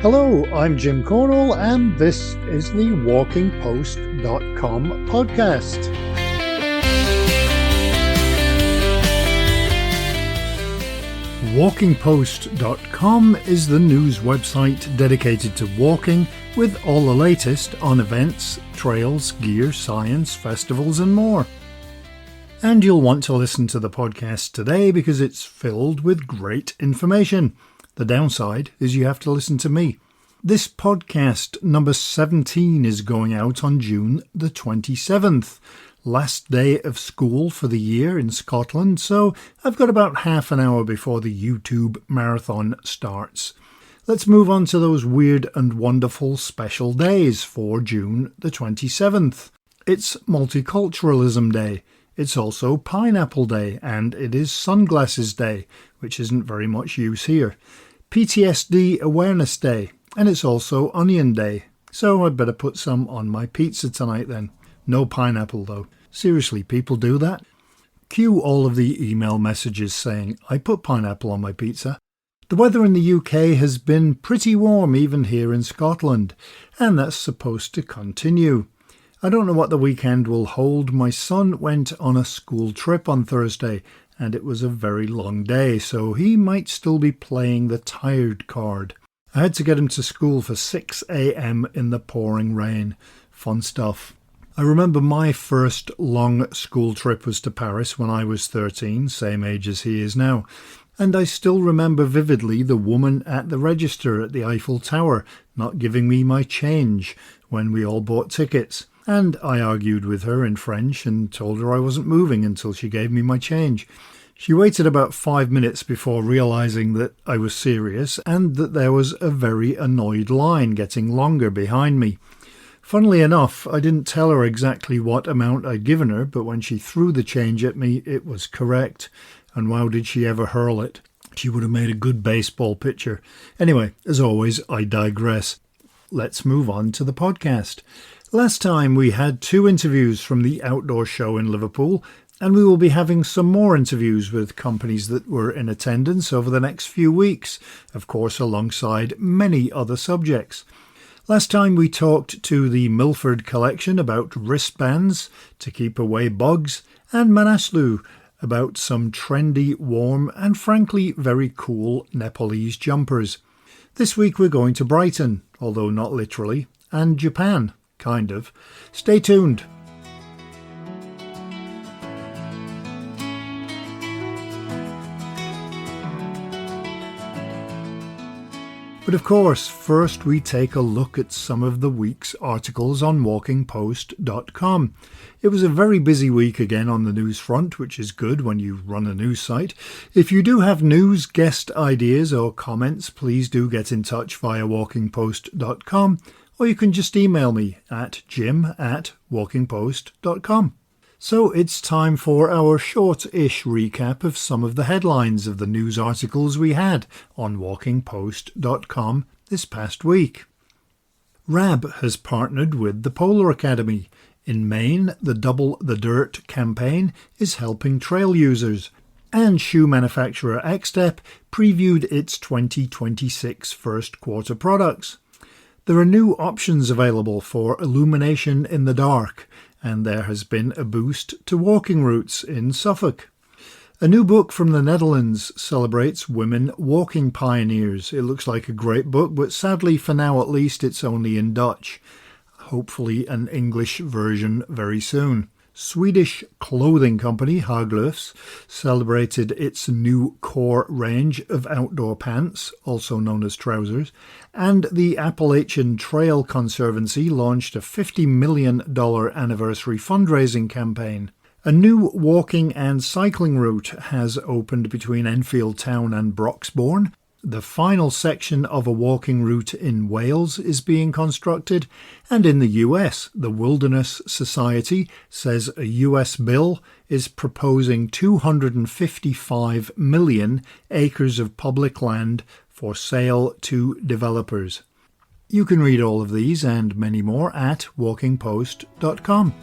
Hello, I'm Jim Cornwall, and this is the walkingpost.com podcast. Walkingpost.com is the news website dedicated to walking, with all the latest on events, trails, gear, science, festivals and more. And you'll want to listen to the podcast today because it's filled with great information. The downside is you have to listen to me. This podcast number 17 is going out on June the 27th, last day of school for the year in Scotland, so I've got about half an hour before the YouTube marathon starts. Let's move on to those weird and wonderful special days for June the 27th. It's Multiculturalism Day. It's also Pineapple Day, and it is Sunglasses Day, which isn't very much use here. PTSD Awareness Day, and it's also Onion Day, so I'd better put some on my pizza tonight then. No pineapple though. Seriously, people do that? Cue all of the email messages saying, I put pineapple on my pizza. The weather in the UK has been pretty warm even here in Scotland, and that's supposed to continue. I don't know what the weekend will hold. My son went on a school trip on Thursday, and it was a very long day, so he might still be playing the tired card. I had to get him to school for 6 a.m. in the pouring rain. Fun stuff. I remember my first long school trip was to Paris when I was 13, same age as he is now. And I still remember vividly the woman at the register at the Eiffel Tower not giving me my change when we all bought tickets. And I argued with her in French and told her I wasn't moving until she gave me my change. She waited about 5 minutes before realising that I was serious and that there was a very annoyed line getting longer behind me. Funnily enough, I didn't tell her exactly what amount I'd given her, but when she threw the change at me, it was correct. And wow, did she ever hurl it. She would have made a good baseball pitcher. Anyway, as always, I digress. Let's move on to the podcast. Last time we had 2 interviews from the outdoor show in Liverpool, and we will be having some more interviews with companies that were in attendance over the next few weeks, of course alongside many other subjects. Last time we talked to the Milford Collection about wristbands to keep away bugs, and Manaslu about some trendy, warm and frankly very cool Nepalese jumpers. This week we're going to Brighton, although not literally, and Japan, kind of. Stay tuned. But of course, first we take a look at some of the week's articles on walkingpost.com. It was a very busy week again on the news front, which is good when you run a news site. If you do have news, guest ideas or comments, please do get in touch via walkingpost.com, or you can just email me at jim@walkingpost.com. So it's time for our short-ish recap of some of the headlines of the news articles we had on walkingpost.com this past week. RAB has partnered with the Polar Academy. In Maine, the Double the Dirt campaign is helping trail users. And shoe manufacturer Xtep previewed its 2026 first quarter products. There are new options available for illumination in the dark, and there has been a boost to walking routes in Suffolk. A new book from the Netherlands celebrates women walking pioneers. It looks like a great book, but sadly for now at least it's only in Dutch. Hopefully an English version very soon. Swedish clothing company Haglöfs celebrated its new core range of outdoor pants, also known as trousers, and the Appalachian Trail Conservancy launched a $50 million anniversary fundraising campaign. A new walking and cycling route has opened between Enfield Town and Broxbourne. The final section of a walking route in Wales is being constructed, and in the US, the Wilderness Society says a US bill is proposing 255 million acres of public land for sale to developers. You can read all of these and many more at walkingpost.com.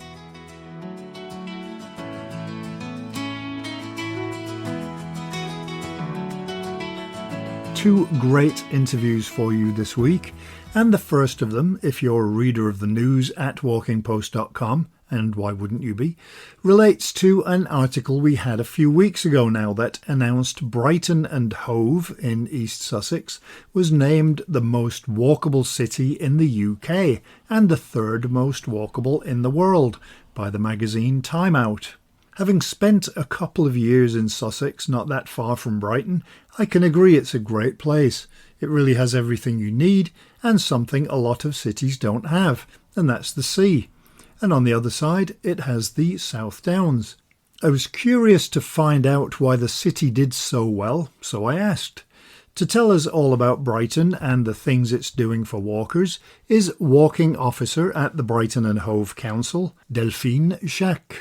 two great interviews for you this week, and the first of them, if you're a reader of the news at walkingpost.com, and why wouldn't you be, relates to an article we had a few weeks ago now that announced Brighton and Hove in East Sussex was named the most walkable city in the UK and the third most walkable in the world by the magazine Time Out. Having spent a couple of years in Sussex, not that far from Brighton, I can agree it's a great place. It really has everything you need and something a lot of cities don't have, and that's the sea. And on the other side, it has the South Downs. I was curious to find out why the city did so well, so I asked. To tell us all about Brighton and the things it's doing for walkers is walking officer at the Brighton and Hove Council, Delphine Jacq.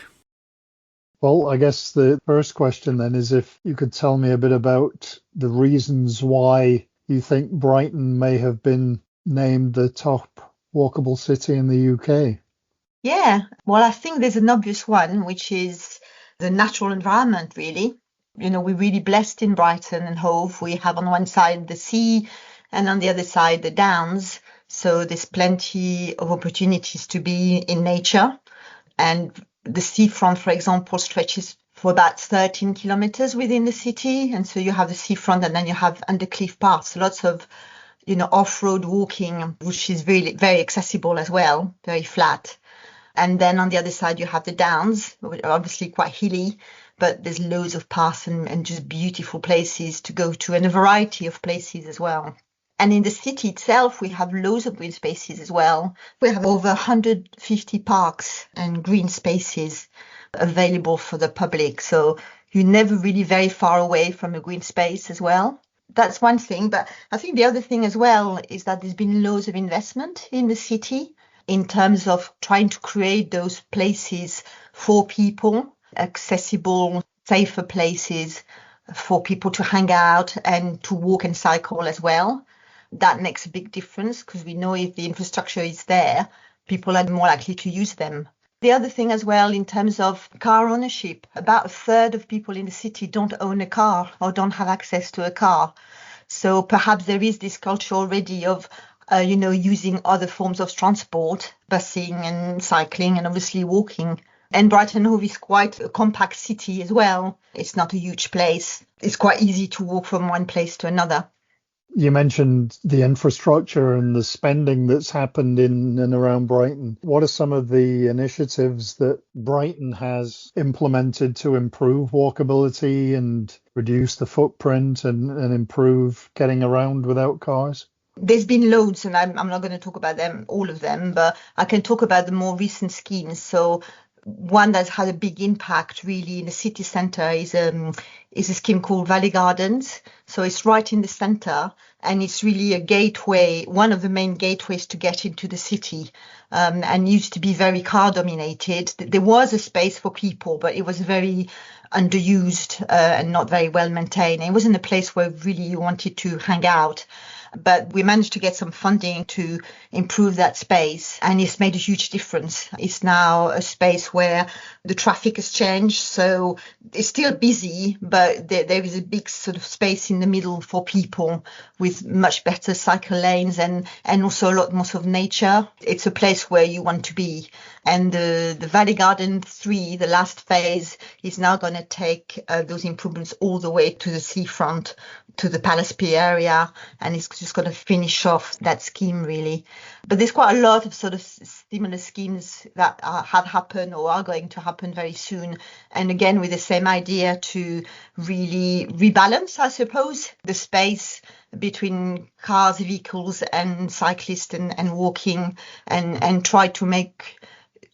Well, I guess the first question then is if you could tell me a bit about the reasons why you think Brighton may have been named the top walkable city in the UK. Yeah, well, I think there's an obvious one, which is the natural environment, really. You know, we're really blessed in Brighton and Hove. We have on one side the sea and on the other side the downs. So there's plenty of opportunities to be in nature. And the seafront, for example, stretches for about 13 kilometers within the city. And so you have the seafront and then you have undercliff paths, lots of, off-road walking, which is really very accessible as well, very flat. And then on the other side, you have the downs, which are obviously quite hilly, but there's loads of paths and just beautiful places to go to and a variety of places as well. And in the city itself, we have loads of green spaces as well. We have over 150 parks and green spaces available for the public. So you're never really very far away from a green space as well. That's one thing. But I think the other thing as well is that there's been loads of investment in the city in terms of trying to create those places for people, accessible, safer places for people to hang out and to walk and cycle as well. That makes a big difference because we know if the infrastructure is there, people are more likely to use them. The other thing as well, in terms of car ownership, about a third of people in the city don't own a car or don't have access to a car. So perhaps there is this culture already of using other forms of transport, busing and cycling and obviously walking. And Brighton Hove is quite a compact city as well. It's not a huge place. It's quite easy to walk from one place to another. You mentioned the infrastructure and the spending that's happened in and around Brighton. What are some of the initiatives that Brighton has implemented to improve walkability and reduce the footprint and improve getting around without cars? There's been loads, and I'm not going to talk about all of them, but I can talk about the more recent schemes. So one that's had a big impact really in the city centre is a scheme called Valley Gardens. So it's right in the centre and it's really a gateway, one of the main gateways to get into the city, and used to be very car dominated. There was a space for people, but it was very underused and not very well maintained. It wasn't a place where really you wanted to hang out. But we managed to get some funding to improve that space, and it's made a huge difference. It's now a space where the traffic has changed, so it's still busy, but there is a big sort of space in the middle for people with much better cycle lanes and also a lot more of nature. It's a place where you want to be. And the Valley Garden 3, the last phase, is now going to take those improvements all the way to the seafront, to the Palace Pier area, and it's just going to finish off that scheme really. But there's quite a lot of sort of similar schemes that have happened or are going to happen very soon. And again, with the same idea to really rebalance, I suppose, the space between cars, vehicles and cyclists and walking and try to make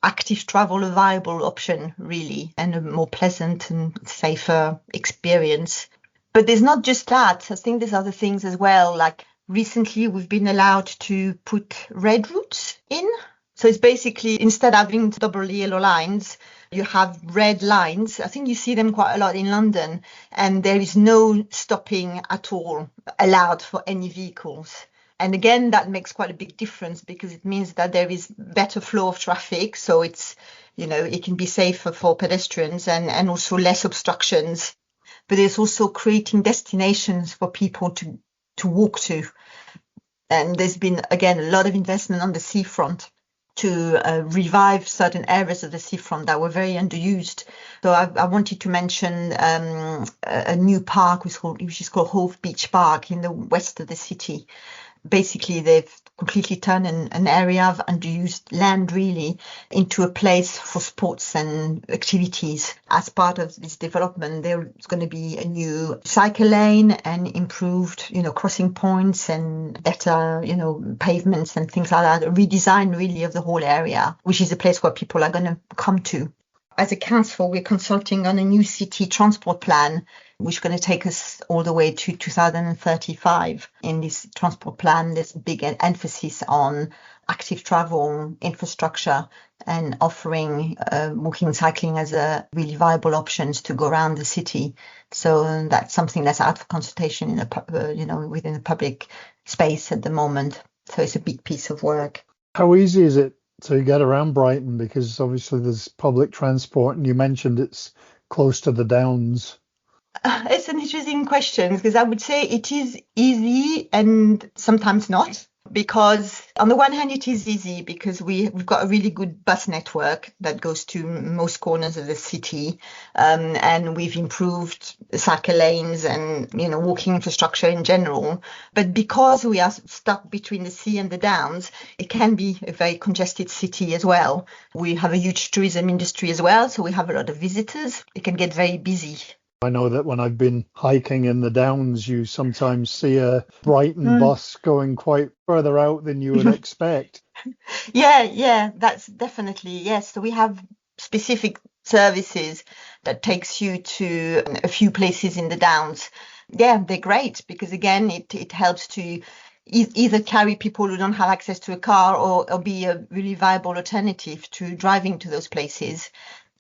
active travel a viable option really and a more pleasant and safer experience. But there's not just that. I think there's other things as well. Like recently we've been allowed to put red routes in. So it's basically instead of having double yellow lines, you have red lines. I think you see them quite a lot in London, and there is no stopping at all allowed for any vehicles. And again, that makes quite a big difference because it means that there is better flow of traffic. So it's, it can be safer for pedestrians and also less obstructions. But there's also creating destinations for people to to walk to. And there's been, again, a lot of investment on the seafront to revive certain areas of the seafront that were very underused. So I wanted to mention a new park which is called Hove Beach Park in the west of the city. Basically, they've completely turned an area of underused land really into a place for sports and activities. As part of this development, there's going to be a new cycle lane and improved, crossing points and better, pavements and things like that. A redesign really of the whole area, which is a place where people are going to come to. As a council, we're consulting on a new city transport plan, which is going to take us all the way to 2035. In this transport plan, there's a big emphasis on active travel infrastructure and offering walking and cycling as a really viable options to go around the city. So that's something that's out for consultation within the public space at the moment. So it's a big piece of work. How easy is it to get around Brighton? Because obviously there's public transport, and you mentioned it's close to the Downs. It's an interesting question, because I would say it is easy and sometimes not. Because on the one hand, it is easy because we've got a really good bus network that goes to most corners of the city, and we've improved cycle lanes and walking infrastructure in general. But because we are stuck between the sea and the Downs, it can be a very congested city as well. We have a huge tourism industry as well, so we have a lot of visitors. It can get very busy. I know that when I've been hiking in the Downs, you sometimes see a Brighton bus going quite further out than you would expect. Yeah, that's definitely, yes. So we have specific services that takes you to a few places in the Downs. Yeah, they're great because, again, it helps to either carry people who don't have access to a car or be a really viable alternative to driving to those places.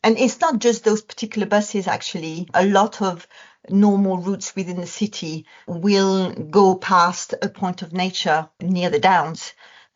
And it's not just those particular buses, actually. A lot of normal routes within the city will go past a point of nature near the Downs.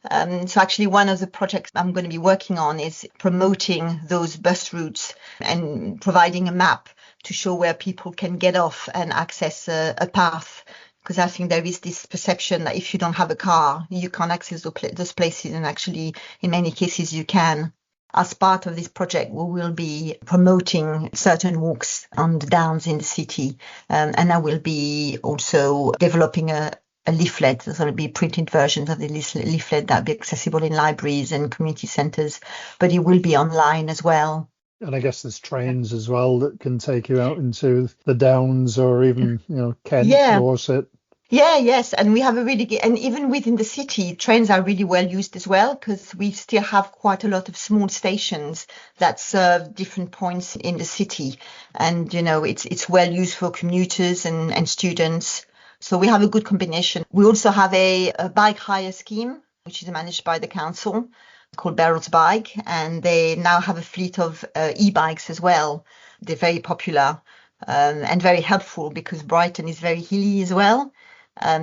So actually one of the projects I'm going to be working on is promoting those bus routes and providing a map to show where people can get off and access a path. Because I think there is this perception that if you don't have a car, you can't access those places. And actually, in many cases, you can. As part of this project, we will be promoting certain walks on the Downs in the city. And I will be also developing a leaflet. There's going to be printed versions of the leaflet that will be accessible in libraries and community centres, but it will be online as well. And I guess there's trains as well that can take you out into the Downs or even, Kent, Dorset. Yeah, yes. And we have and even within the city, trains are really well used as well, because we still have quite a lot of small stations that serve different points in the city. And, it's well used for commuters and students. So we have a good combination. We also have a bike hire scheme, which is managed by the council, called Barrel's Bike. And they now have a fleet of e-bikes as well. They're very popular and very helpful because Brighton is very hilly as well.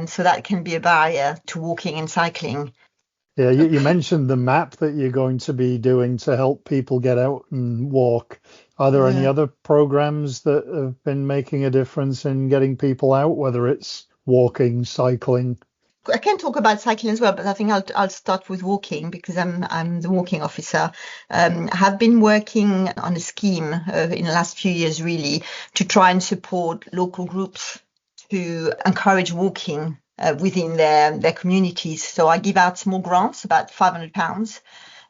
So that can be a barrier to walking and cycling. Yeah, you mentioned the map that you're going to be doing to help people get out and walk. Are there any other programs that have been making a difference in getting people out, whether it's walking, cycling? I can talk about cycling as well, but I think I'll start with walking because I'm the walking officer. I have been working on a scheme in the last few years, really, to try and support local groups to encourage walking within their communities. So I give out small grants, about £500,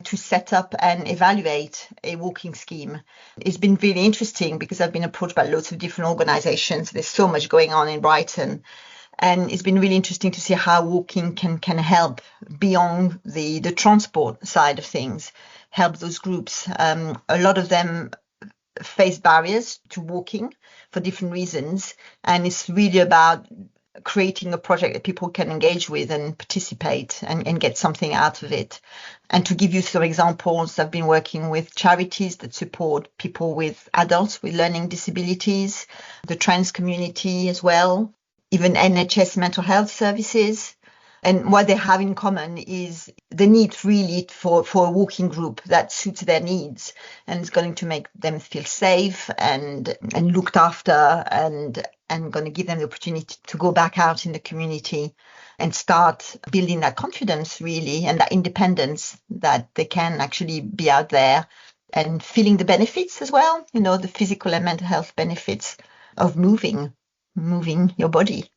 to set up and evaluate a walking scheme. It's been really interesting because I've been approached by lots of different organisations. There's so much going on in Brighton. And it's been really interesting to see how walking can help beyond the transport side of things, help those groups. A lot of them face barriers to walking for different reasons. And it's really about creating a project that people can engage with and participate and get something out of it. And to give you some examples, I've been working with charities that support people with adults with learning disabilities, the trans community as well, even NHS mental health services. And what they have in common is the need really for a walking group that suits their needs and is going to make them feel safe and looked after and and going to give them the opportunity to go back out in the community and start building that confidence really and that independence that they can actually be out there and feeling the benefits as well, the physical and mental health benefits of moving your body.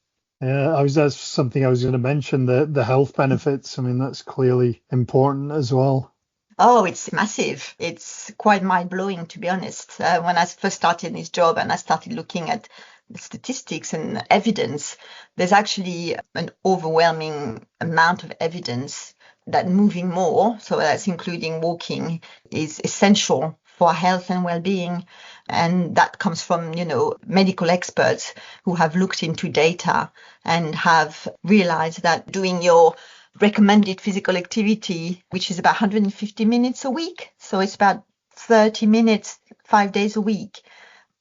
Yeah, that's something I was going to mention, the health benefits. I mean, that's clearly important as well. Oh, it's massive. It's quite mind-blowing, to be honest. When I first started this job and I started looking at the statistics and evidence, there's actually an overwhelming amount of evidence that moving more, so that's including walking, is essential for health and well-being. And that comes from, medical experts who have looked into data and have realized that doing your recommended physical activity, which is about 150 minutes a week, so it's about 30 minutes, 5 days a week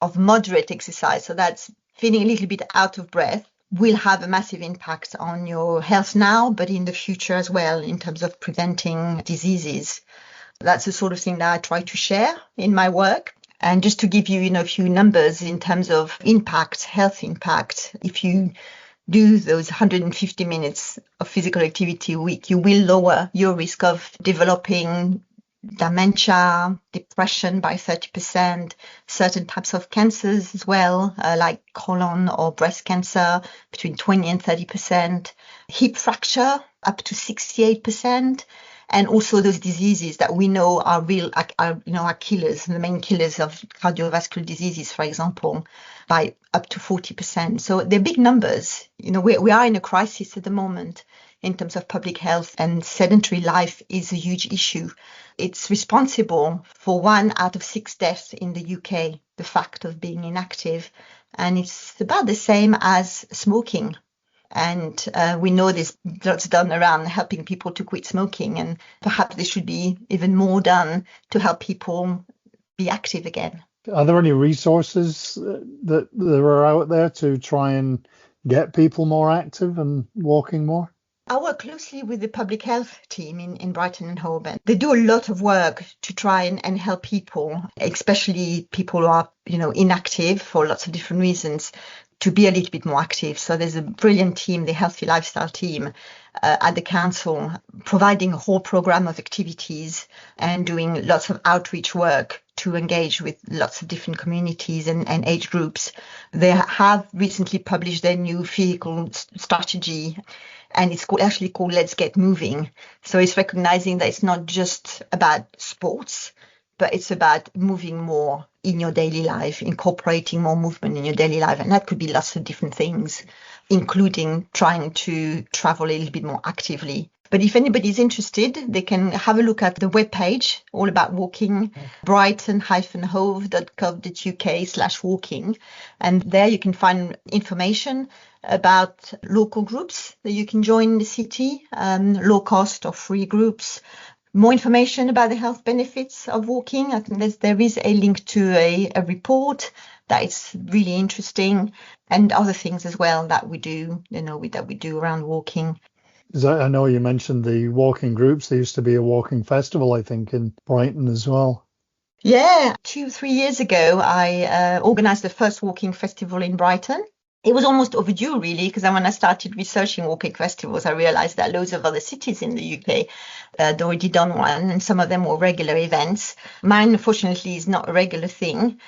of moderate exercise, so that's feeling a little bit out of breath, will have a massive impact on your health now, but in the future as well, in terms of preventing diseases. That's the sort of thing that I try to share in my work. And just to give you, a few numbers in terms of impact, health impact, if you do those 150 minutes of physical activity a week, you will lower your risk of developing dementia, depression by 30%, certain types of cancers as well, like colon or breast cancer, between 20 and 30%, hip fracture up to 68%, and also those diseases that we know are real, are killers, the main killers of cardiovascular diseases, for example, by up to 40%. So they're big numbers. We are in a crisis at the moment in terms of public health, and sedentary life is a huge issue. It's responsible for 1 out of 6 deaths in the UK, the fact of being inactive. And it's about the same as smoking. And we know there's lots done around helping people to quit smoking, and perhaps there should be even more done to help people be active again. Are there any resources that are out there to try and get people more active and walking more? I work closely with the public health team in Brighton Hove, and they do a lot of work to try and help people, especially people who are, inactive for lots of different reasons, to be a little bit more active. So there's a brilliant team, the Healthy Lifestyle team at the council, providing a whole program of activities and doing lots of outreach work to engage with lots of different communities and age groups. They have recently published their new vehicle strategy, and it's actually called Let's Get Moving. So it's recognizing that it's not just about sports, but it's about moving more in your daily life, incorporating more movement in your daily life. And that could be lots of different things, including trying to travel a little bit more actively. But if anybody's interested, they can have a look at the webpage, all about walking, brighton-hove.gov.uk/walking. And there you can find information about local groups that you can join in the city, low cost or free groups. More information about the health benefits of walking. I think there is a link to a report that is really interesting, and other things as well that we do, that we do around walking. I know you mentioned the walking groups. There used to be a walking festival, I think, in Brighton as well. Yeah, 2-3 years ago, I organised the first walking festival in Brighton. It was almost overdue, really, because when I started researching walking festivals, I realized that loads of other cities in the UK had already done one, and some of them were regular events. Mine, unfortunately, is not a regular thing.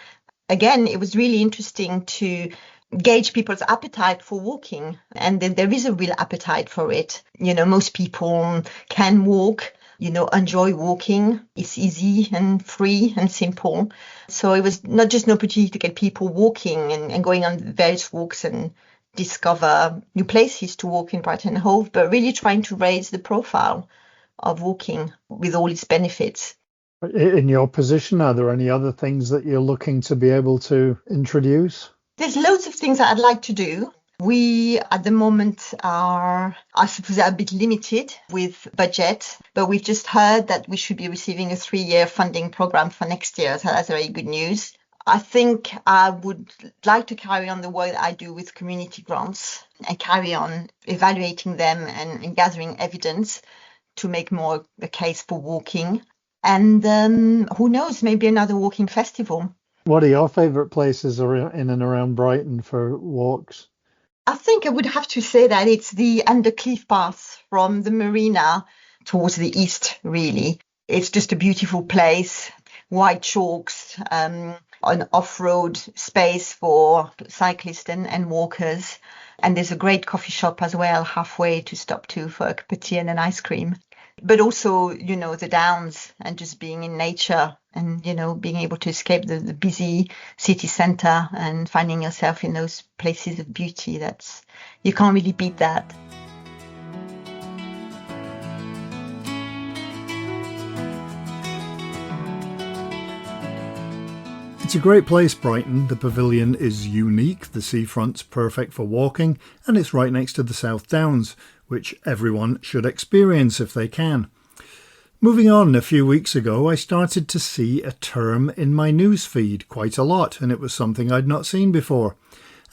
Again, it was really interesting to gauge people's appetite for walking, and there is a real appetite for it. Most people can walk, enjoy walking. It's easy and free and simple. So it was not just an opportunity to get people walking and going on various walks and discover new places to walk in Brighton Hove, but really trying to raise the profile of walking with all its benefits. In your position, are there any other things that you're looking to be able to introduce? There's loads of things that I'd like to do. We, at the moment, are, I suppose, a bit limited with budget, but we've just heard that we should be receiving a 3-year funding program for next year. So that's very good news. I think I would like to carry on the work that I do with community grants and carry on evaluating them and gathering evidence to make more a case for walking. And who knows, maybe another walking festival. What are your favourite places in and around Brighton for walks? I think I would have to say that it's the Undercliff Pass from the Marina towards the east, really. It's just a beautiful place, white chalks, an off-road space for cyclists and walkers. And there's a great coffee shop as well, halfway to stop to for a cup of tea and an ice cream. But also, the downs and just being in nature and, being able to escape the busy city centre and finding yourself in those places of beauty. You can't really beat that. It's a great place, Brighton. The pavilion is unique, the seafront's perfect for walking, and it's right next to the South Downs, which everyone should experience if they can. Moving on, a few weeks ago I started to see a term in my newsfeed quite a lot, and it was something I'd not seen before.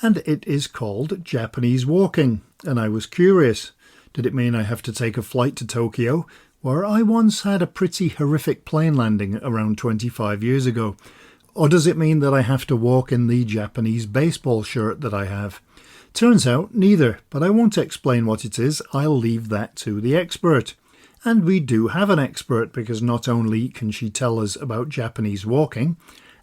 And it is called Japanese walking, and I was curious. Did it mean I have to take a flight to Tokyo, where I once had a pretty horrific plane landing around 25 years ago? Or does it mean that I have to walk in the Japanese baseball shirt that I have? Turns out neither, but I won't explain what it is. I'll leave that to the expert. And we do have an expert, because not only can she tell us about Japanese walking,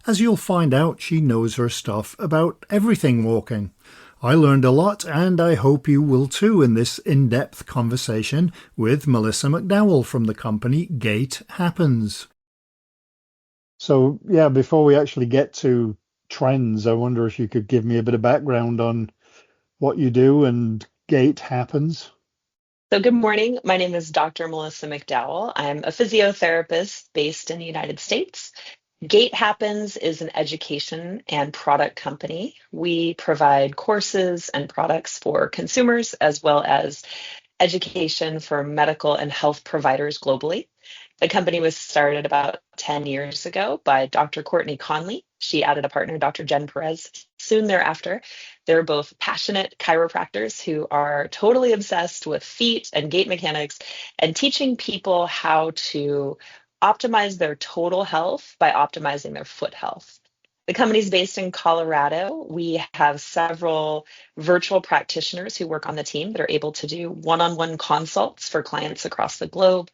as you'll find out, she knows her stuff about everything walking. I learned a lot, and I hope you will too, in this in-depth conversation with Milica McDowell from the company Gait Happens. So, yeah, before we actually get to trends, I wonder if you could give me a bit of background on what you do and Gait Happens. So good morning. My name is Dr. Milica McDowell. I'm a physiotherapist based in the United States. Gait Happens is an education and product company. We provide courses and products for consumers as well as education for medical and health providers globally. The company was started about 10 years ago by Dr. Courtney Conley. She added a partner, Dr. Jen Perez, soon thereafter. They're both passionate chiropractors who are totally obsessed with feet and gait mechanics and teaching people how to optimize their total health by optimizing their foot health. The company's based in Colorado. We have several virtual practitioners who work on the team that are able to do one-on-one consults for clients across the globe.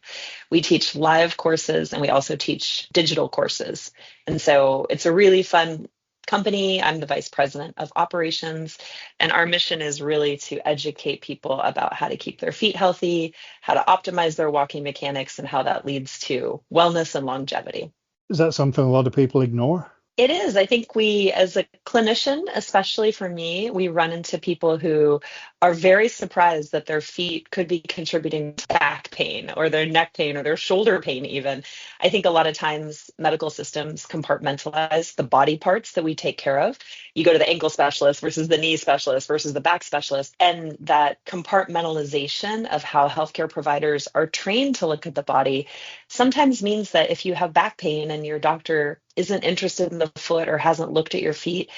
We teach live courses and we also teach digital courses. And so it's a really fun company. I'm the vice president of operations, and our mission is really to educate people about how to keep their feet healthy, how to optimize their walking mechanics, and how that leads to wellness and longevity. Is that something a lot of people ignore? It is. I think we, as a clinician, especially for me, we run into people who are very surprised that their feet could be contributing to back pain or their neck pain or their shoulder pain even. I think a lot of times medical systems compartmentalize the body parts that we take care of. You go to the ankle specialist versus the knee specialist versus the back specialist. And that compartmentalization of how healthcare providers are trained to look at the body sometimes means that if you have back pain and your doctor isn't interested in the foot or hasn't looked at your feet,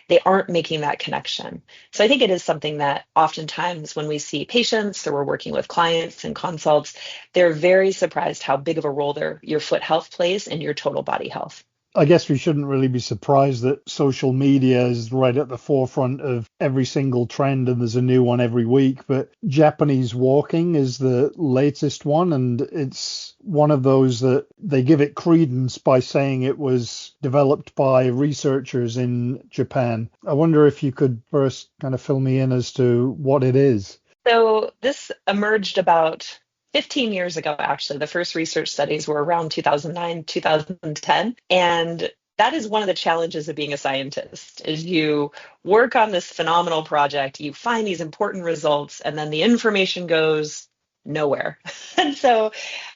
they aren't making that connection. So I think it is something that oftentimes when we see patients or we're working with clients and consults, they're very surprised how big of a role your foot health plays in your total body health. I guess we shouldn't really be surprised that social media is right at the forefront of every single trend, and there's a new one every week. But Japanese walking is the latest one, and it's one of those that they give it credence by saying it was developed by researchers in Japan. I wonder if you could first kind of fill me in as to what it is. So this emerged about 15 years ago, actually. The first research studies were around 2009, 2010. And that is one of the challenges of being a scientist, is you work on this phenomenal project, you find these important results, and then the information goes nowhere. And so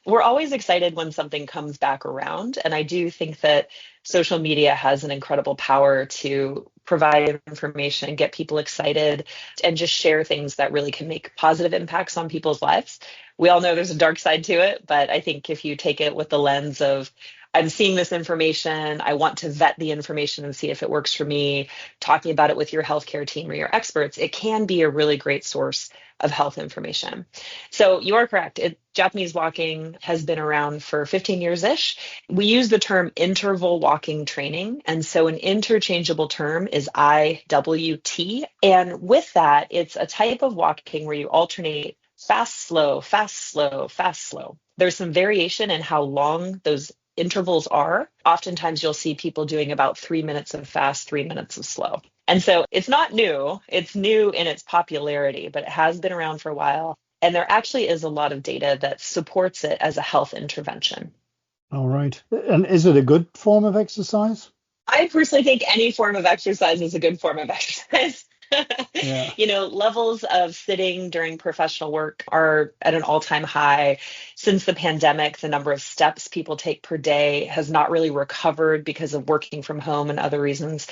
we're always excited when something comes back around. And I do think that social media has an incredible power to provide information, get people excited, and just share things that really can make positive impacts on people's lives. We all know there's a dark side to it, but I think if you take it with the lens of, I'm seeing this information, I want to vet the information and see if it works for me, talking about it with your healthcare team or your experts, it can be a really great source of health information. So you are correct. Japanese walking has been around for 15 years-ish. We use the term interval walking training. And so an interchangeable term is IWT. And with that, it's a type of walking where you alternate fast, slow, fast, slow, fast, slow. There's some variation in how long those intervals are. Oftentimes you'll see people doing about 3 minutes of fast, 3 minutes of slow. And so it's not new. It's new in its popularity, but it has been around for a while. And there actually is a lot of data that supports it as a health intervention. All right. And is it a good form of exercise? I personally think any form of exercise is a good form of exercise. Yeah. Levels of sitting during professional work are at an all-time high. Since the pandemic, the number of steps people take per day has not really recovered because of working from home and other reasons.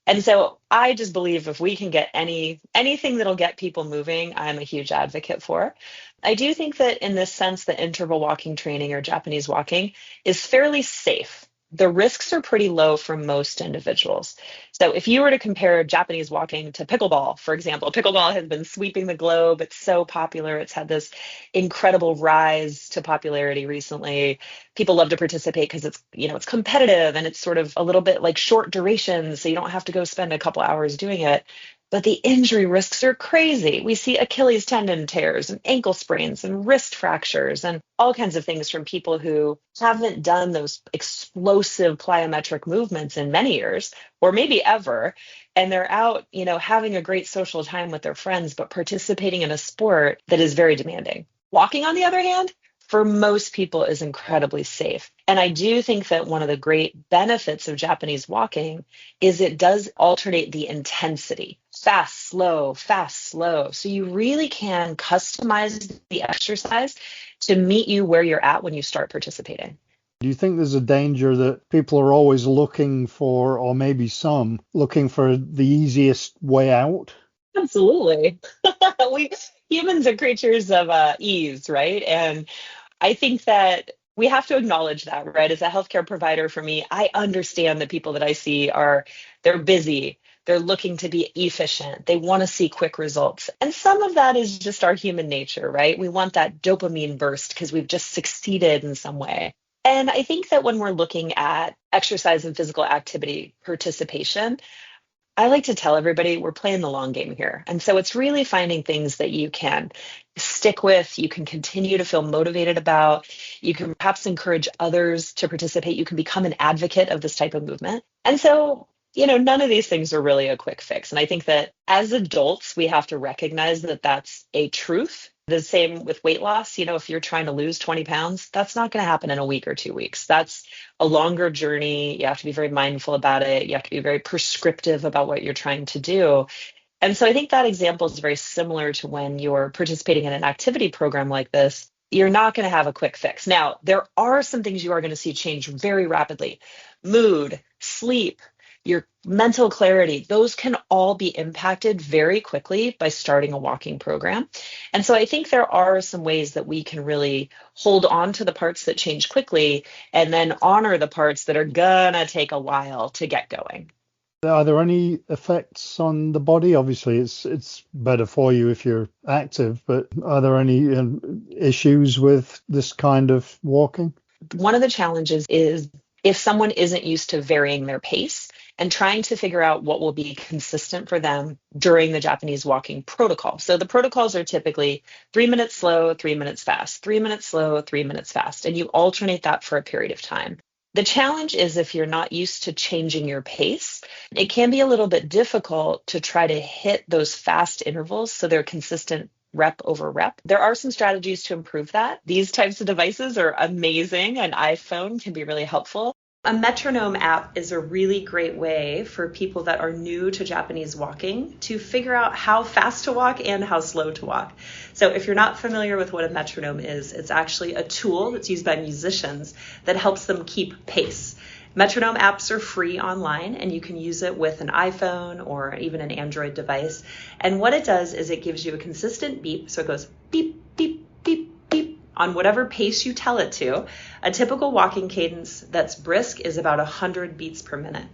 And so I just believe if we can get anything that'll get people moving, I'm a huge advocate for. I do think that in this sense, the interval walking training or Japanese walking is fairly safe. The risks are pretty low for most individuals. So if you were to compare Japanese walking to pickleball, for example, pickleball has been sweeping the globe. It's so popular. It's had this incredible rise to popularity recently. People love to participate because it's competitive and it's sort of a little bit like short duration. So you don't have to go spend a couple hours doing it. But the injury risks are crazy. We see Achilles tendon tears and ankle sprains and wrist fractures and all kinds of things from people who haven't done those explosive plyometric movements in many years, or maybe ever. And they're out, having a great social time with their friends, but participating in a sport that is very demanding. Walking, on the other hand, for most people is incredibly safe. And I do think that one of the great benefits of Japanese walking is it does alternate the intensity. Fast, slow, fast, slow. So you really can customize the exercise to meet you where you're at when you start participating. Do you think there's a danger that people are always looking for, or maybe some, looking for the easiest way out? Absolutely. Humans are creatures of ease, right? And I think that we have to acknowledge that, right? As a healthcare provider, for me, I understand the people that I see they're busy. They're looking to be efficient. They want to see quick results. And some of that is just our human nature, right? We want that dopamine burst because we've just succeeded in some way. And I think that when we're looking at exercise and physical activity participation, I like to tell everybody we're playing the long game here. And so it's really finding things that you can stick with, you can continue to feel motivated about, you can perhaps encourage others to participate, you can become an advocate of this type of movement. And so, none of these things are really a quick fix. And I think that as adults, we have to recognize that that's a truth. The same with weight loss. If you're trying to lose 20 pounds, that's not going to happen in a week or 2 weeks. That's a longer journey. You have to be very mindful about it. You have to be very prescriptive about what you're trying to do. And so I think that example is very similar to when you're participating in an activity program like this. You're not going to have a quick fix. Now, there are some things you are going to see change very rapidly. Mood, sleep, your mental clarity, those can all be impacted very quickly by starting a walking program. And so I think there are some ways that we can really hold on to the parts that change quickly and then honor the parts that are gonna take a while to get going. Are there any effects on the body? Obviously, it's better for you if you're active, but are there any issues with this kind of walking? One of the challenges is if someone isn't used to varying their pace and trying to figure out what will be consistent for them during the Japanese walking protocol. So the protocols are typically 3 minutes slow, 3 minutes fast, 3 minutes slow, 3 minutes fast, and you alternate that for a period of time. The challenge is if you're not used to changing your pace, it can be a little bit difficult to try to hit those fast intervals so they're consistent rep over rep. There are some strategies to improve that. These types of devices are amazing. An iPhone can be really helpful. A metronome app is a really great way for people that are new to Japanese walking to figure out how fast to walk and how slow to walk. So if you're not familiar with what a metronome is, it's actually a tool that's used by musicians that helps them keep pace. Metronome apps are free online, and you can use it with an iPhone or even an Android device. And what it does is it gives you a consistent beep. So it goes beep, beep, beep, beep on whatever pace you tell it to. A typical walking cadence that's brisk is about 100 beats per minute.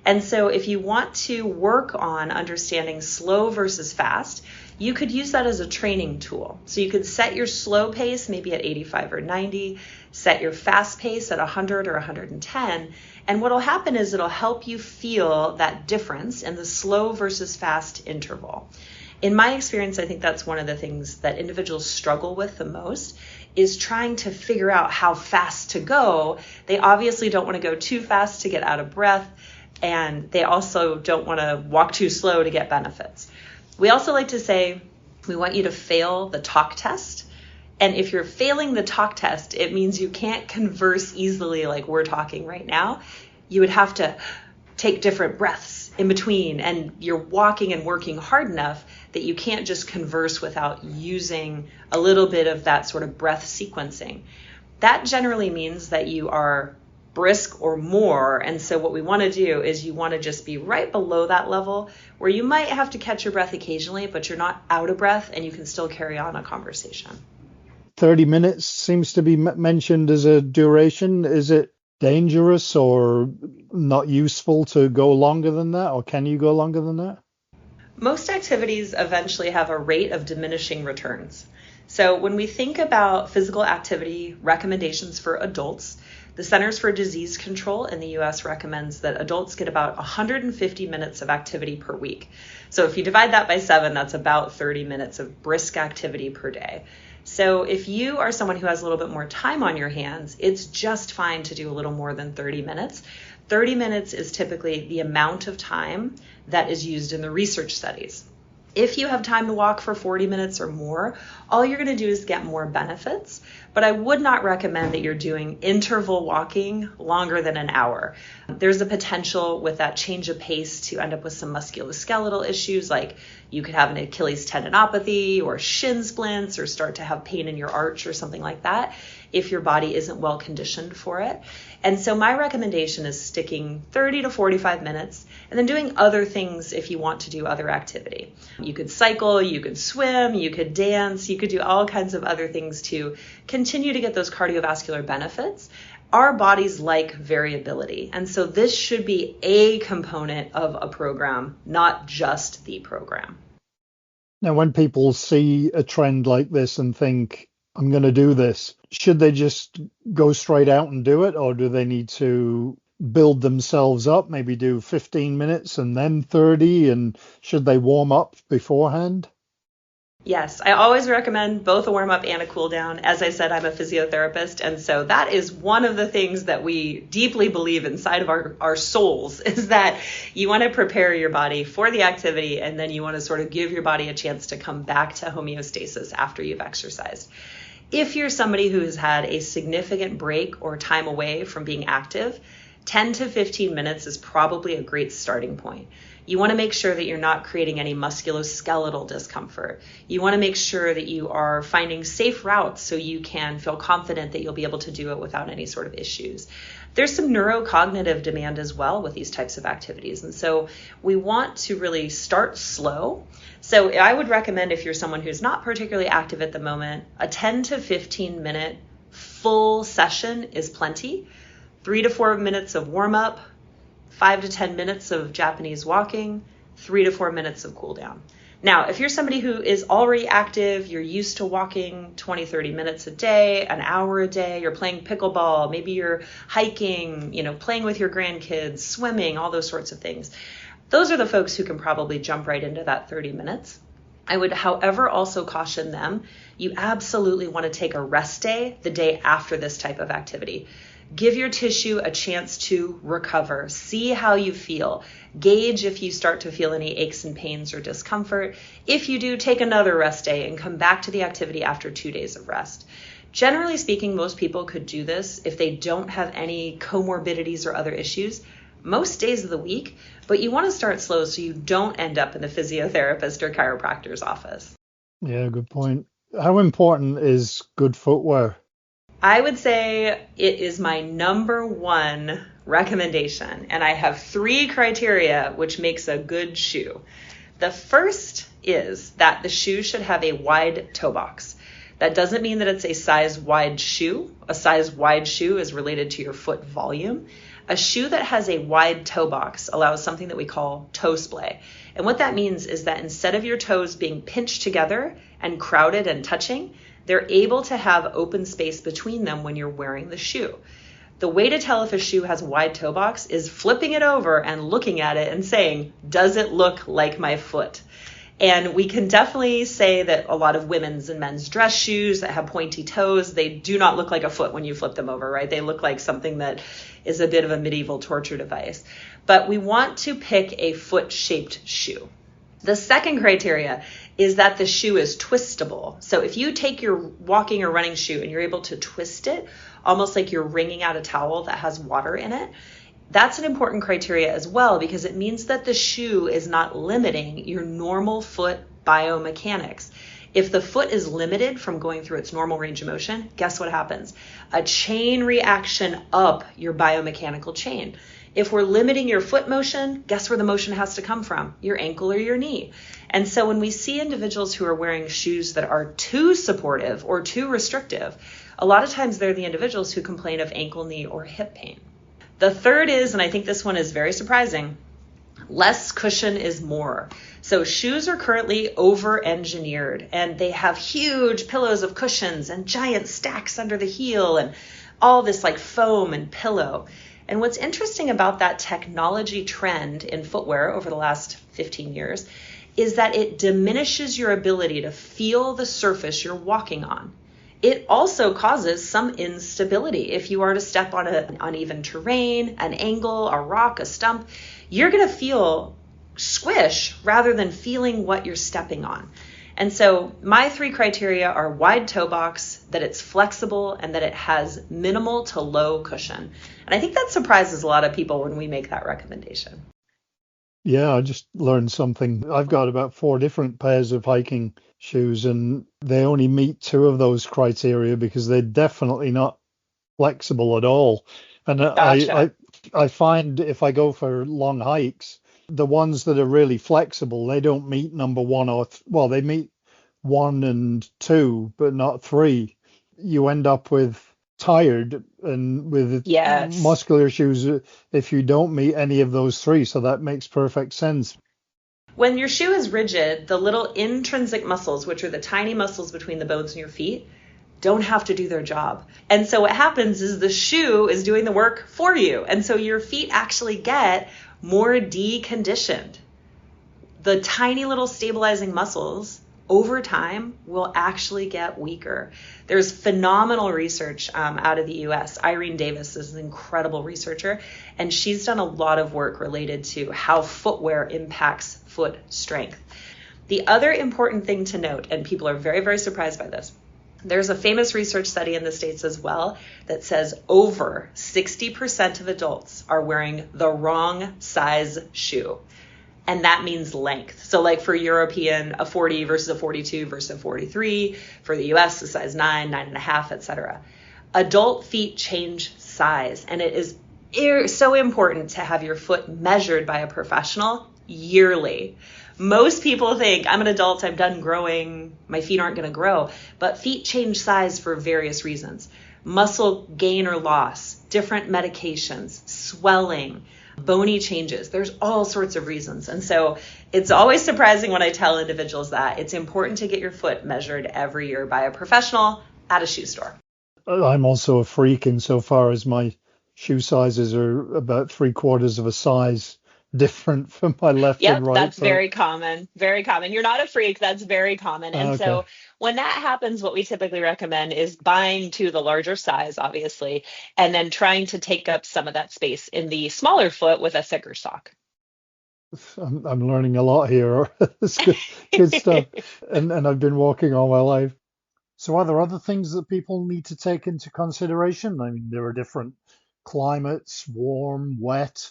And so if you want to work on understanding slow versus fast, you could use that as a training tool. So you could set your slow pace maybe at 85 or 90, set your fast pace at 100 or 110. And what will happen is it'll help you feel that difference in the slow versus fast interval. In my experience, I think that's one of the things that individuals struggle with the most, is trying to figure out how fast to go. They obviously don't want to go too fast to get out of breath, and they also don't want to walk too slow to get benefits. We also like to say, we want you to fail the talk test. And if you're failing the talk test, it means you can't converse easily like we're talking right now. You would have to take different breaths in between, and you're walking and working hard enough that you can't just converse without using a little bit of that sort of breath sequencing. That generally means that you are brisk or more. And so what we want to do is you want to just be right below that level where you might have to catch your breath occasionally, but you're not out of breath and you can still carry on a conversation. 30 minutes seems to be mentioned as a duration. Is it dangerous or not useful to go longer than that, or can you go longer than that? Most activities eventually have a rate of diminishing returns. So when we think about physical activity recommendations for adults, the Centers for Disease Control in the US recommends that adults get about 150 minutes of activity per week. So if you divide that by 7, that's about 30 minutes of brisk activity per day. So if you are someone who has a little bit more time on your hands, it's just fine to do a little more than 30 minutes. 30 minutes is typically the amount of time that is used in the research studies. If you have time to walk for 40 minutes or more, all you're going to do is get more benefits. But I would not recommend that you're doing interval walking longer than an hour. There's a potential with that change of pace to end up with some musculoskeletal issues, like you could have an Achilles tendinopathy or shin splints or start to have pain in your arch or something like that if your body isn't well conditioned for it. And so my recommendation is sticking 30 to 45 minutes and then doing other things if you want to do other activity. You could cycle, you could swim, you could dance, you could do all kinds of other things to continue to get those cardiovascular benefits. Our bodies like variability. And so this should be a component of a program, not just the program. Now, when people see a trend like this and think, I'm going to do this, should they just go straight out and do it? Or do they need to build themselves up, maybe do 15 minutes and then 30? And should they warm up beforehand? Yes, I always recommend both a warm-up and a cool-down. As I said, I'm a physiotherapist, and so that is one of the things that we deeply believe inside of our souls, is that you want to prepare your body for the activity, and then you want to sort of give your body a chance to come back to homeostasis after you've exercised. If you're somebody who has had a significant break or time away from being active, 10 to 15 minutes is probably a great starting point. You want to make sure that you're not creating any musculoskeletal discomfort. You want to make sure that you are finding safe routes so you can feel confident that you'll be able to do it without any sort of issues. There's some neurocognitive demand as well with these types of activities. And so we want to really start slow. So I would recommend, if you're someone who's not particularly active at the moment, a 10 to 15 minute full session is plenty. 3 to 4 minutes of warm up, 5 to 10 minutes of Japanese walking, 3 to 4 minutes of cool down. Now, if you're somebody who is already active, you're used to walking 20, 30 minutes a day, an hour a day, you're playing pickleball, maybe you're hiking, playing with your grandkids, swimming, all those sorts of things. Those are the folks who can probably jump right into that 30 minutes. I would, however, also caution them, you absolutely want to take a rest day the day after this type of activity. Give your tissue a chance to recover. See how you feel. Gauge if you start to feel any aches and pains or discomfort. If you do, take another rest day and come back to the activity after 2 days of rest. Generally speaking, most people could do this if they don't have any comorbidities or other issues most days of the week, but you want to start slow so you don't end up in the physiotherapist or chiropractor's office. Yeah, good point. How important is good footwear? I would say it is my number one recommendation, and I have 3 criteria which makes a good shoe. The first is that the shoe should have a wide toe box. That doesn't mean that it's a size wide shoe. A size wide shoe is related to your foot volume. A shoe that has a wide toe box allows something that we call toe splay. And what that means is that instead of your toes being pinched together and crowded and touching, they're able to have open space between them when you're wearing the shoe. The way to tell if a shoe has a wide toe box is flipping it over and looking at it and saying, does it look like my foot? And we can definitely say that a lot of women's and men's dress shoes that have pointy toes, they do not look like a foot when you flip them over, right? They look like something that is a bit of a medieval torture device. But we want to pick a foot-shaped shoe. The second criteria is that the shoe is twistable. So if you take your walking or running shoe and you're able to twist it, almost like you're wringing out a towel that has water in it, that's an important criteria as well, because it means that the shoe is not limiting your normal foot biomechanics. If the foot is limited from going through its normal range of motion, guess what happens? A chain reaction up your biomechanical chain. If we're limiting your foot motion, guess where the motion has to come from? Your ankle or your knee. And so when we see individuals who are wearing shoes that are too supportive or too restrictive, a lot of times they're the individuals who complain of ankle, knee, or hip pain. The third is, and I think this one is very surprising, less cushion is more. So shoes are currently over-engineered, and they have huge pillows of cushions and giant stacks under the heel and all this like foam and pillow. And what's interesting about that technology trend in footwear over the last 15 years is that it diminishes your ability to feel the surface you're walking on. It also causes some instability. If you are to step on an uneven terrain, an angle, a rock, a stump, you're going to feel squish rather than feeling what you're stepping on. And so my three criteria are wide toe box, that it's flexible, and that it has minimal to low cushion. And I think that surprises a lot of people when we make that recommendation. Yeah, I just learned something. I've got about 4 different pairs of hiking shoes, and they only meet 2 of those criteria because they're definitely not flexible at all. And Gotcha. I find if I go for long hikes, the ones that are really flexible, they don't meet number 1 or well, they meet 1 and 2, but not 3. You end up with tired and with Yes. muscular shoes if you don't meet any of those 3. So that makes perfect sense. When your shoe is rigid, the little intrinsic muscles, which are the tiny muscles between the bones in your feet, don't have to do their job. And so what happens is the shoe is doing the work for you. And so your feet actually get more deconditioned. The tiny little stabilizing muscles over time will actually get weaker. There's phenomenal research out of the US. Irene Davis is an incredible researcher, and she's done a lot of work related to how footwear impacts foot strength. The other important thing to note, and people are very, very surprised by this, there's a famous research study in the States as well that says over 60% of adults are wearing the wrong size shoe. And that means length. So like for European, a 40 versus a 42 versus a 43. For the US, a size 9, 9.5, etc. Adult feet change size. And it is so important to have your foot measured by a professional yearly. Most people think, I'm an adult, I'm done growing, my feet aren't going to grow. But feet change size for various reasons. Muscle gain or loss, different medications, swelling, bony changes. There's all sorts of reasons. And so it's always surprising when I tell individuals that it's important to get your foot measured every year by a professional at a shoe store. I'm also a freak insofar as my shoe sizes are about 3/4 of a size different from my left and right. That's very common. Very common. You're not a freak. That's very common. And Okay. so when that happens, what we typically recommend is buying to the larger size, obviously, and then trying to take up some of that space in the smaller foot with a thicker sock. I'm learning a lot here. It's good stuff. And I've been walking all my life. So are there other things that people need to take into consideration? I mean, there are different climates, warm, wet,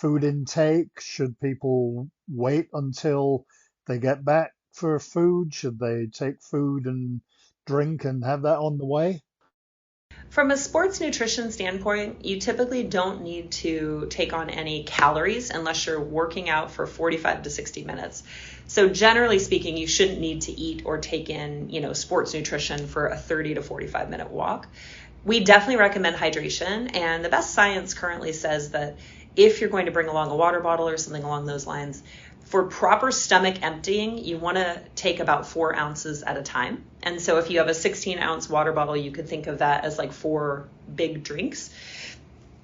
food intake. Should people wait until they get back for food? Should they take food and drink and have that on the way? From a sports nutrition standpoint, you typically don't need to take on any calories unless you're working out for 45 to 60 minutes. So generally speaking, you shouldn't need to eat or take in, sports nutrition for a 30 to 45 minute walk. We definitely recommend hydration, and the best science currently says that if you're going to bring along a water bottle or something along those lines, for proper stomach emptying, you want to take about 4 ounces at a time. And so if you have a 16-ounce water bottle, you could think of that as like 4 big drinks.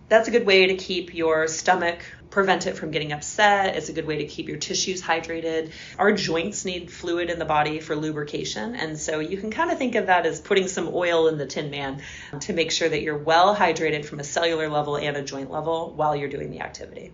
That's a good way to keep your stomach, prevent it from getting upset. It's a good way to keep your tissues hydrated. Our joints need fluid in the body for lubrication. And so you can kind of think of that as putting some oil in the Tin Man to make sure that you're well hydrated from a cellular level and a joint level while you're doing the activity.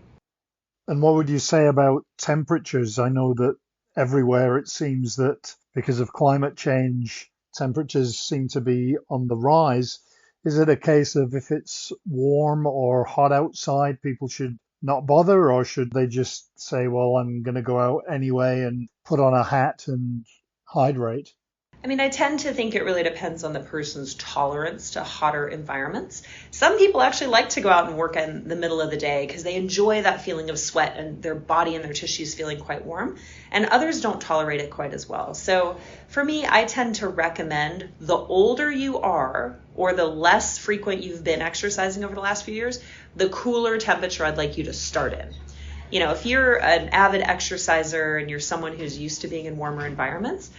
And what would you say about temperatures? I know that everywhere it seems that because of climate change, temperatures seem to be on the rise. Is it a case of if it's warm or hot outside, people should not bother, or should they just say, well, I'm going to go out anyway and put on a hat and hydrate? I mean, I tend to think it really depends on the person's tolerance to hotter environments. Some people actually like to go out and work in the middle of the day because they enjoy that feeling of sweat and their body and their tissues feeling quite warm, and others don't tolerate it quite as well. So for me, I tend to recommend the older you are or the less frequent you've been exercising over the last few years, the cooler temperature I'd like you to start in. You know, if you're an avid exerciser and you're someone who's used to being in warmer environments,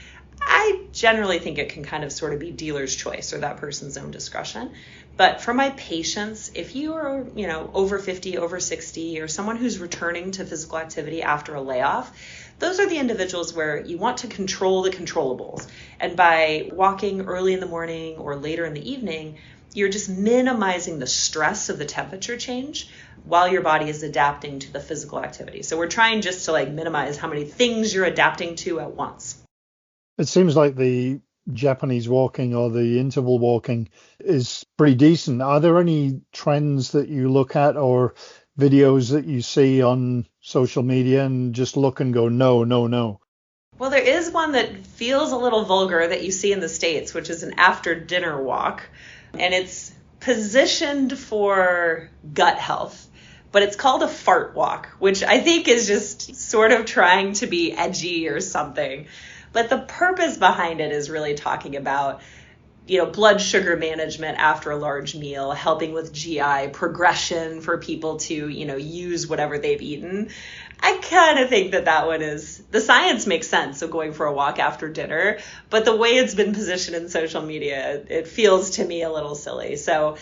I generally think it can kind of sort of be dealer's choice or that person's own discretion. But for my patients, if you are, over 50, over 60, or someone who's returning to physical activity after a layoff, those are the individuals where you want to control the controllables. And by walking early in the morning or later in the evening, you're just minimizing the stress of the temperature change while your body is adapting to the physical activity. So we're trying just to minimize how many things you're adapting to at once. It seems like the Japanese walking or the interval walking is pretty decent. Are there any trends that you look at or videos that you see on social media and just look and go, no, no, no? Well, there is one that feels a little vulgar that you see in the States, which is an after dinner walk. And it's positioned for gut health, but it's called a fart walk, which I think is just sort of trying to be edgy or something. But the purpose behind it is really talking about, blood sugar management after a large meal, helping with GI progression for people to, use whatever they've eaten. I kind of think that one is, the science makes sense of going for a walk after dinner, but the way it's been positioned in social media, it feels to me a little silly. So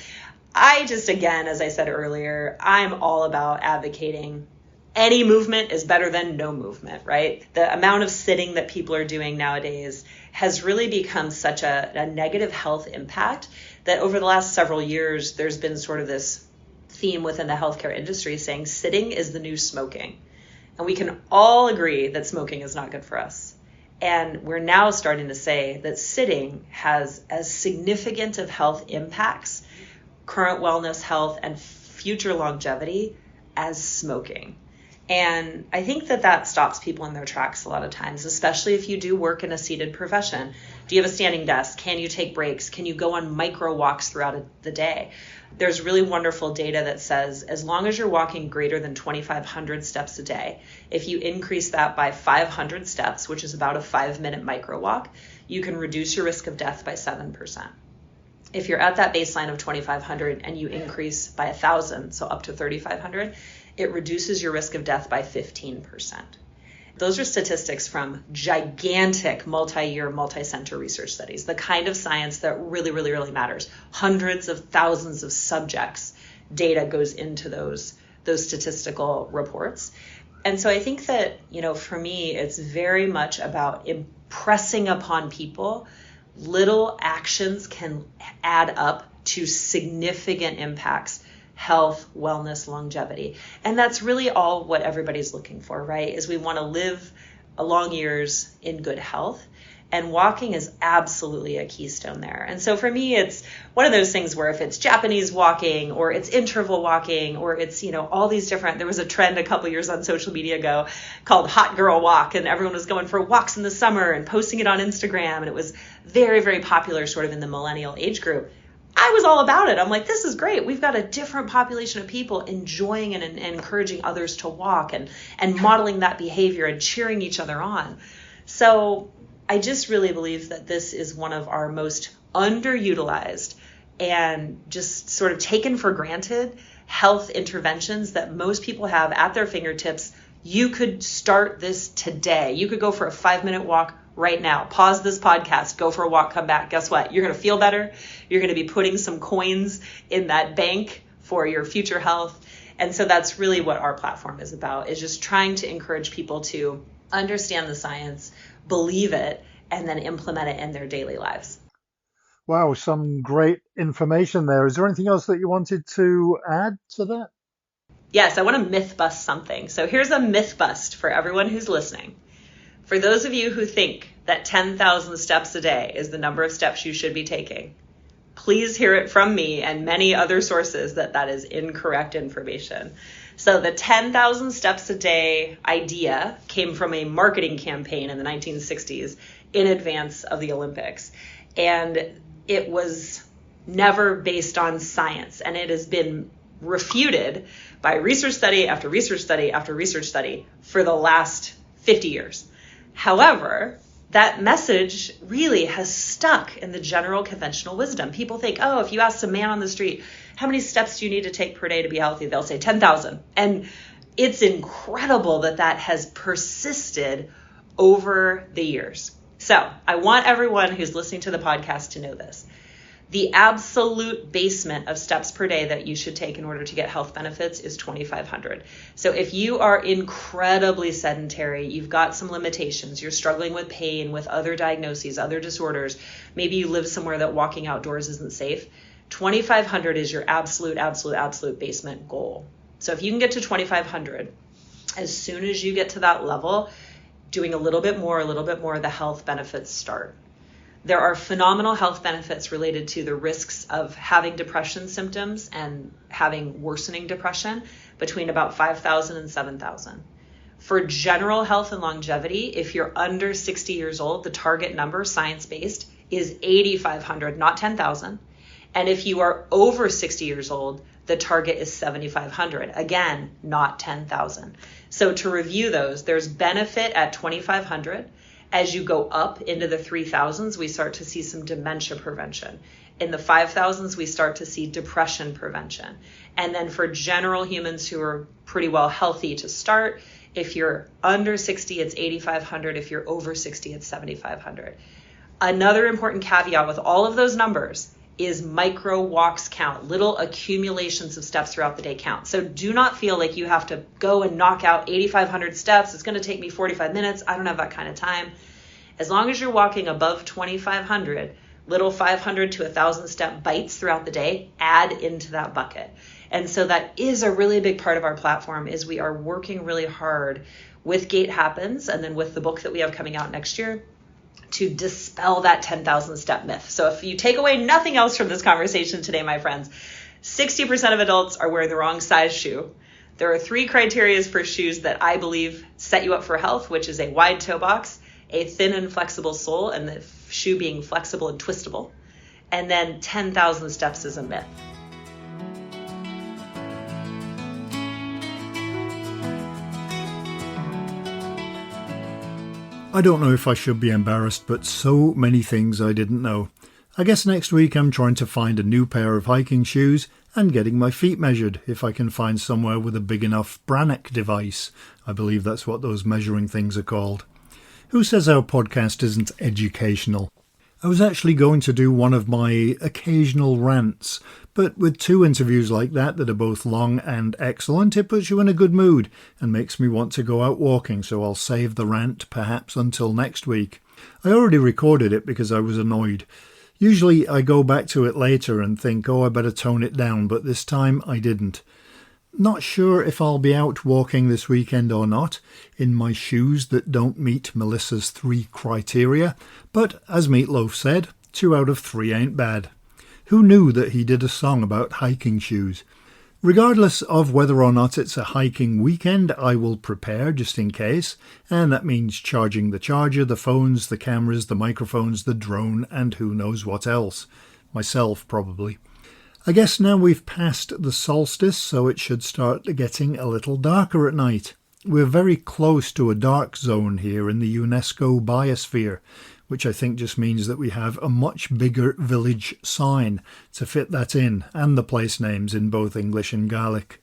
I just, again, as I said earlier, I'm all about advocating any movement is better than no movement, right? The amount of sitting that people are doing nowadays has really become such a negative health impact that over the last several years, there's been sort of this theme within the healthcare industry saying sitting is the new smoking. And we can all agree that smoking is not good for us. And we're now starting to say that sitting has as significant of health impacts, current wellness, health, and future longevity as smoking. And I think that stops people in their tracks a lot of times, especially if you do work in a seated profession. Do you have a standing desk? Can you take breaks? Can you go on micro walks throughout the day? There's really wonderful data that says as long as you're walking greater than 2,500 steps a day, if you increase that by 500 steps, which is about a 5-minute micro walk, you can reduce your risk of death by 7%. If you're at that baseline of 2,500 and you increase by 1,000, so up to 3,500, it reduces your risk of death by 15%. Those are statistics from gigantic multi-year, multi-center research studies, the kind of science that really, really, really matters. Hundreds of thousands of subjects data goes into those statistical reports. And so I think that, for me, it's very much about impressing upon people little actions can add up to significant impacts. Health, wellness, longevity. And that's really all what everybody's looking for, right? Is we want to live long years in good health. And walking is absolutely a keystone there. And so for me, it's one of those things where if it's Japanese walking or it's interval walking or it's, all these different, there was a trend a couple years on social media ago called Hot Girl Walk, and everyone was going for walks in the summer and posting it on Instagram. And it was very, very popular sort of in the millennial age group. I was all about it. I'm like, this is great. We've got a different population of people enjoying and encouraging others to walk and modeling that behavior and cheering each other on. So I just really believe that this is one of our most underutilized and just sort of taken for granted health interventions that most people have at their fingertips. You could start this today. You could go for a 5-minute walk right now. Pause this podcast, go for a walk, come back. Guess what? You're going to feel better. You're going to be putting some coins in that bank for your future health. And so that's really what our platform is about, is just trying to encourage people to understand the science, believe it, and then implement it in their daily lives. Wow, some great information there. Is there anything else that you wanted to add to that? Yes, I want to myth bust something. So here's a myth bust for everyone who's listening. For those of you who think that 10,000 steps a day is the number of steps you should be taking, please hear it from me and many other sources that is incorrect information. So the 10,000 steps a day idea came from a marketing campaign in the 1960s in advance of the Olympics. And it was never based on science. And it has been refuted by research study after research study after research study for the last 50 years. However, that message really has stuck in the general conventional wisdom. People think, oh, if you ask a man on the street, how many steps do you need to take per day to be healthy? They'll say 10,000. And it's incredible that has persisted over the years. So I want everyone who's listening to the podcast to know this. The absolute basement of steps per day that you should take in order to get health benefits is 2,500. So if you are incredibly sedentary, you've got some limitations, you're struggling with pain, with other diagnoses, other disorders, maybe you live somewhere that walking outdoors isn't safe, 2,500 is your absolute basement goal. So if you can get to 2,500, as soon as you get to that level, doing a little bit more, the health benefits start. There are phenomenal health benefits related to the risks of having depression symptoms and having worsening depression between about 5,000 and 7,000. For general health and longevity, if you're under 60 years old, the target number, science-based, is 8,500, not 10,000. And if you are over 60 years old, the target is 7,500. Again, not 10,000. So to review those, there's benefit at 2,500. As you go up into the 3,000s, we start to see some dementia prevention. In the 5,000s, we start to see depression prevention. And then for general humans who are pretty well healthy to start, if you're under 60, it's 8,500. If you're over 60, it's 7,500. Another important caveat with all of those numbers is micro walks count, little accumulations of steps throughout the day count. So do not feel like you have to go and knock out 8,500 steps. It's going to take me 45 minutes. I don't have that kind of time. As long as you're walking above 2,500, little 500 to 1,000 step bites throughout the day, add into that bucket. And so that is a really big part of our platform, is we are working really hard with Gait Happens and then with the book that we have coming out next year to dispel that 10,000 step myth. So if you take away nothing else from this conversation today, my friends, 60% of adults are wearing the wrong size shoe. There are 3 criteria for shoes that I believe set you up for health, which is a wide toe box, a thin and flexible sole, and the shoe being flexible and twistable. And then 10,000 steps is a myth. I don't know if I should be embarrassed, but so many things I didn't know. I guess next week I'm trying to find a new pair of hiking shoes and getting my feet measured if I can find somewhere with a big enough Brannock device. I believe that's what those measuring things are called. Who says our podcast isn't educational? I was actually going to do one of my occasional rants, but with 2 interviews like that are both long and excellent, it puts you in a good mood and makes me want to go out walking, so I'll save the rant perhaps until next week. I already recorded it because I was annoyed. Usually I go back to it later and think, I better tone it down, but this time I didn't. Not sure if I'll be out walking this weekend or not, in my shoes that don't meet Melissa's 3 criteria, but as Meatloaf said, 2 out of 3 ain't bad. Who knew that he did a song about hiking shoes? Regardless of whether or not it's a hiking weekend, I will prepare just in case, and that means charging the charger, the phones, the cameras, the microphones, the drone, and who knows what else. Myself, probably. I guess now we've passed the solstice, so it should start getting a little darker at night. We're very close to a dark zone here in the UNESCO biosphere, which I think just means that we have a much bigger village sign to fit that in, and the place names in both English and Gaelic.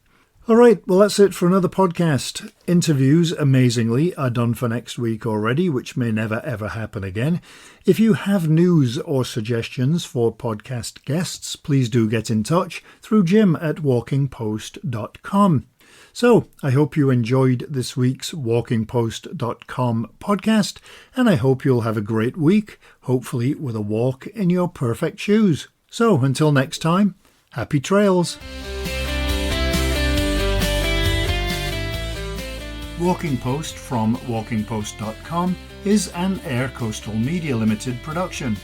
All right, well, that's it for another podcast. Interviews, amazingly, are done for next week already, which may never ever happen again. If you have news or suggestions for podcast guests, please do get in touch through jim@walkingpost.com. So, I hope you enjoyed this week's walkingpost.com podcast, and I hope you'll have a great week, hopefully with a walk in your perfect shoes. So, until next time, happy trails! Walking Post from walkingpost.com is an Air Coastal Media Limited production.